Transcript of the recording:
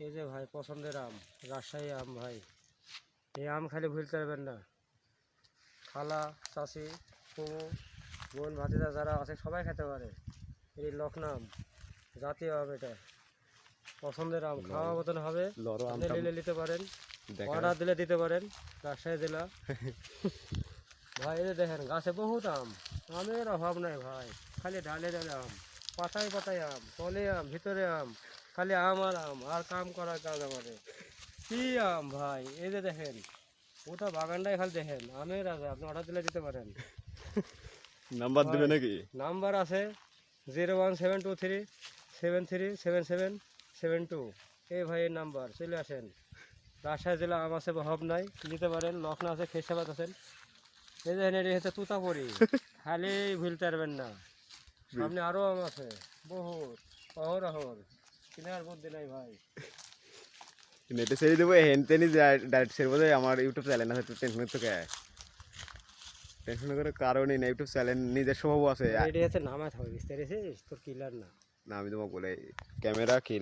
এই যে ভাই পছন্দের আম, রাজশাহী আম ভাই। এই আম খালি ভুলতে পারবেন না। খালা, চাচি, ফুমু, বোন, ভাতিজা যারা আছে সবাই খেতে পারে। এই লখনা আম, জাতীয় আম এটা। পছন্দের আম, খাওয়া মতন হবে। আপনি নিলে নিতে পারেন, অর্ডার দিলে দিতে পারেন। রাজশাহী জেলা ভাই। এই যে দেখেন গাছে বহুত আম, আমের অভাব নাই ভাই। খালি ডালে ডালে আম, পাতায় পাতায় আম, তলে আম, ভিতরে আম, খালি আম আর আম, আর কাম করার কাজ আমাদের। কি আম ভাই, এই যে দেখেন ওটা বাগানটাই খালি দেখেন আমের আছে। আপনি অর্ডার দিলে দিতে পারেন। নাম্বার দিবে নাকি? নাম্বার আছে 01723737772। এই ভাইয়ের নাম্বার, চলে আসেন। রাজশাহী জেলা আম আছে, অভাব নাই, নিতে পারেন। লখনা আছে, খেসাবাদ আছেন। এই যে এটি হচ্ছে তুতাপুরি, খালি ভুলতে পারবেন না। সামনে আরো আম আছে বহুত, অহর কেনার বুদ্ধি নাই ভাই। নেটে ছেড়ে দেবো হেন তেনি ডাইরেক্ট ছেড়ে বোধ আমার ইউটিউব চ্যানেল আছে, টেনশন তো কে টেনশন করে কারণই না। ইউটিউব চ্যানেল নিজের স্বভাব আছে। এটি হচ্ছে নামায় থাকবে বিস্তারিত, তোর কিলার না। না আমি তোমাকে বলে ক্যামেরা কিলা